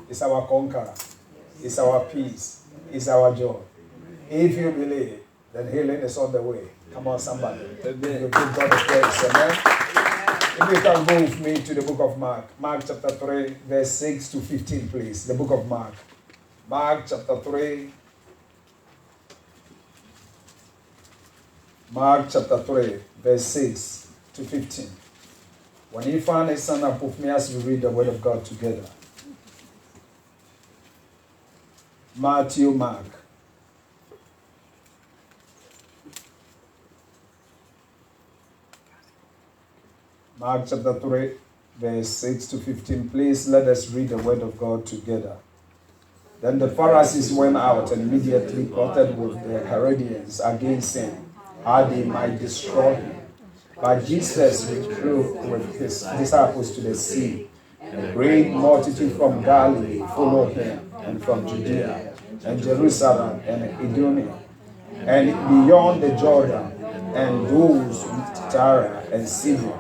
is our conqueror, is our peace, is our joy. If you believe, then healing is on the way. Come on, somebody. You give God the praise. Amen. If you can go with me to the book of Mark. Mark chapter 3, verse 6 to 15, please. The book of Mark. Mark chapter 3. Mark chapter 3, verse 6 to 15. When you find a stand up with me as we read the word of God together. Matthew, Mark. Mark chapter 3, verse 6 to 15. Please let us read the word of God together. Then the Pharisees went out and immediately plotted with the Herodians against him, how they might destroy him. But Jesus withdrew with his disciples to the sea. A great multitude from Galilee followed him, and from Judea, and Jerusalem, and Idumea, and beyond the Jordan, and those with Tyre and Sidon.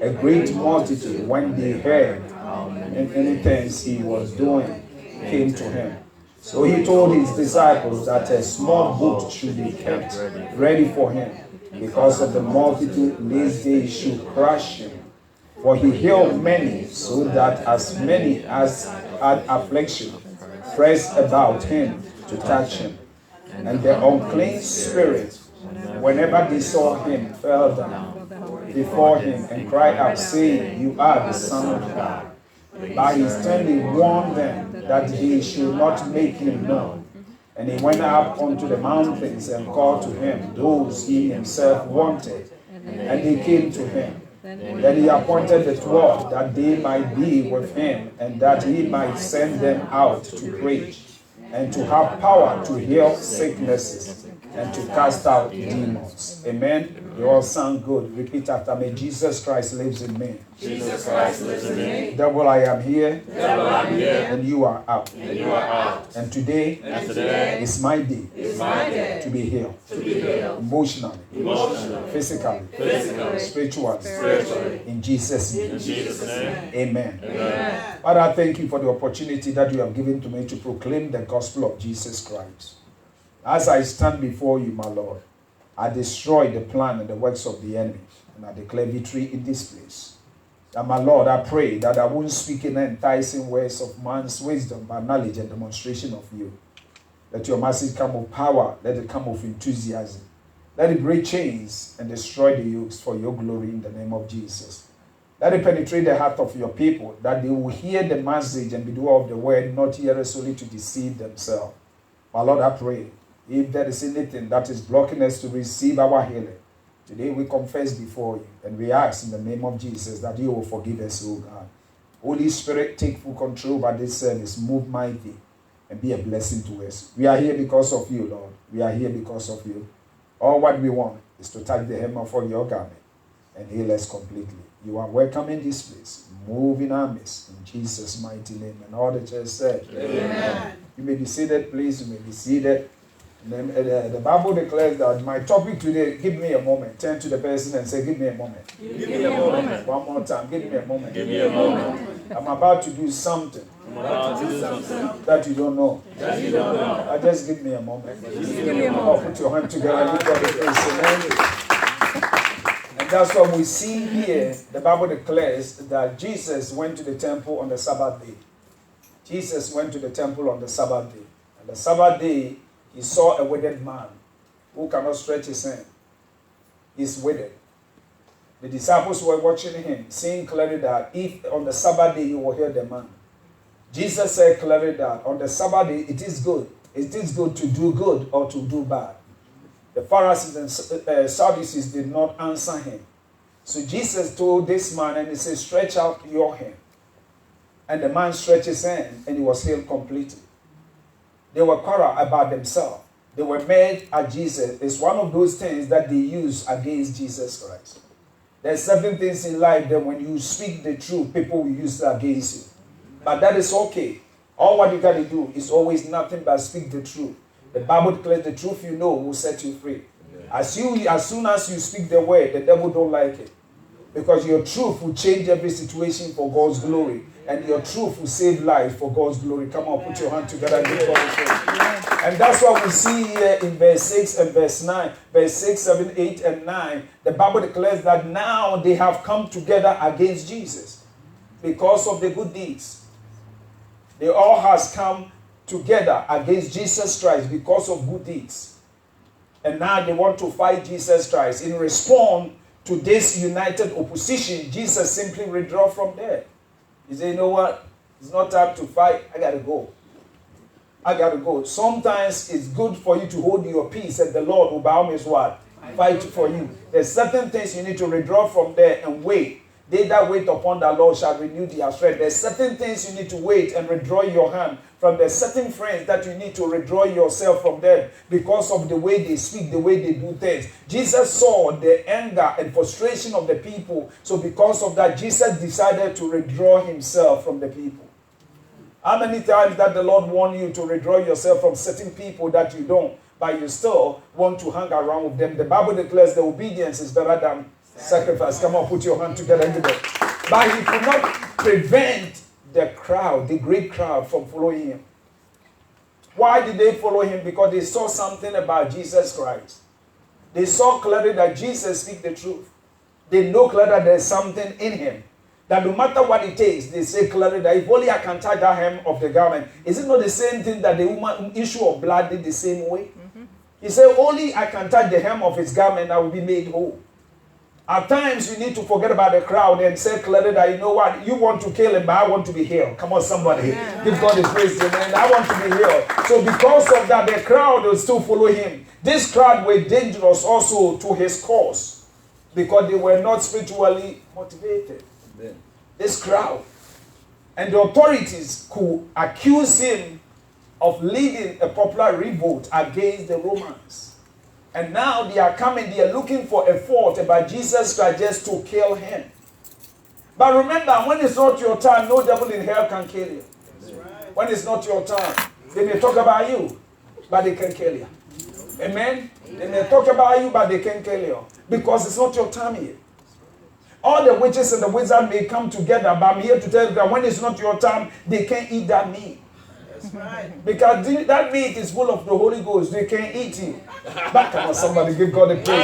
A great multitude, when they heard any things he was doing, came to him. So he told his disciples that a small boat should be kept ready for him, because of the multitude, lest they should crush him. For he healed many, so that as many as had affliction pressed about him to touch him. And the unclean spirit, whenever they saw him, fell down before him and cried out, saying, You are the Son of God. But he sternly warned them that they should not make him known. And he went up onto the mountains and called to him those he himself wanted, and they came to him. Then he appointed the 12 that they might be with him, and that he might send them out to preach, and to have power to heal sicknesses, and to cast out demons. Amen. You all sound good. Repeat after me. Jesus Christ lives in me. Jesus Christ lives in me. Devil, I am here. Devil, I am here. And you are out. And you are out. And today is my day. Is my day. To be healed. To be healed. Emotionally. Physically. Spiritually. In Jesus' name. In Jesus' name. Amen. Amen. Father, I thank you for the opportunity that you have given to me to proclaim the gospel of Jesus Christ. As I stand before you, my Lord, I destroy the plan and the works of the enemy, and I declare victory in this place. And my Lord, I pray that I won't speak in enticing words of man's wisdom, but knowledge and demonstration of you. Let your message come with power. Let it come with enthusiasm. Let it break chains and destroy the yokes for your glory in the name of Jesus. Let it penetrate the heart of your people, that they will hear the message and be doer of the word, not hearers only to deceive themselves. My Lord, I pray, if there is anything that is blocking us to receive our healing, today we confess before you and we ask in the name of Jesus that you will forgive us, O God. Holy Spirit, take full control by this service. Move mighty and be a blessing to us. We are here because of you, Lord. We are here because of you. All what we want is to touch the hem of your garment and heal us completely. You are welcome in this place. Move in our midst in Jesus' mighty name. And all the church said, Amen. You may be seated, please. You may be seated. The Bible declares that my topic today, give me a moment. Turn to the person and say, give me a moment. Give me a moment. One more time, give me a moment. Give me a moment. I'm about to do something that you don't know. Just give me a moment. Put your hand together. Give God the praise. And that's what we see here. The Bible declares that Jesus went to the temple on the Sabbath day. Jesus went to the temple on the Sabbath day. And the Sabbath day, he saw a withered man who cannot stretch his hand. He's withered. The disciples were watching him, seeing clearly that if on the Sabbath day you will heal the man. Jesus said clearly that on the Sabbath day it is good. It is good to do good or to do bad. The Pharisees and Sadducees did not answer him. So Jesus told this man and he said, stretch out your hand. And the man stretched his hand and he was healed completely. They were quarrel about themselves. They were mad at Jesus. It's one of those things that they use against Jesus Christ. There's certain things in life that when you speak the truth, people will use it against you. But that is okay. All what you got to do is always nothing but speak the truth. The Bible declares the truth you know will set you free. As soon as you speak the word, the devil don't like it. Because your truth will change every situation for God's glory. And your truth will save life for God's glory. Come on, put your hand together and give God a praise. And that's what we see here in verse 6 and verse 9. Verse 6, 7, 8, and 9. The Bible declares that now they have come together against Jesus because of the good deeds. They all has come together against Jesus Christ because of good deeds. And now they want to fight Jesus Christ. In response to this united opposition, Jesus simply withdraw from there. He said, you know what? It's not time to fight. I got to go. I got to go. Sometimes it's good for you to hold your peace, and the Lord will by all means what? Fight for you. There's certain things you need to withdraw from there and wait. They that wait upon the Lord shall renew their strength. There's certain things you need to wait and withdraw your hand from. There's certain friends that you need to withdraw yourself from them because of the way they speak, the way they do things. Jesus saw the anger and frustration of the people. So because of that, Jesus decided to withdraw himself from the people. How many times that the Lord warned you to withdraw yourself from certain people that you don't, but you still want to hang around with them? The Bible declares the obedience is better than sacrifice. Come on, put your hand together and give it. But he could not prevent the crowd, the great crowd, from following him. Why did they follow him? Because they saw something about Jesus Christ. They saw clearly that Jesus speaks the truth. They know clearly that there's something in him. That no matter what it takes, they say clearly that if only I can touch the hem of the garment. Is it not the same thing that the woman issue of blood did the same way? Mm-hmm. He said, only I can touch the hem of his garment, I will be made whole. At times, you need to forget about the crowd and say clearly that, you know what, you want to kill him, but I want to be healed. Come on, somebody. Yeah. Give God the praise. Amen. I want to be healed. So because of that, the crowd will still follow him. This crowd were dangerous also to his cause because they were not spiritually motivated. Amen. This crowd. And the authorities could accuse him of leading a popular revolt against the Romans. And now they are coming, they are looking for a fault about Jesus Christ just to kill him. But remember, when it's not your time, no devil in hell can kill you. Right. When it's not your time, they may talk about you, but they can kill you. Amen? They may talk about you, but they can kill you. Because it's not your time yet. All the witches and the wizards may come together, but I'm here to tell you that when it's not your time, they can't eat that meat. Right. Because that meat is full of the Holy Ghost. They can't eat you. But come on, somebody give God a praise.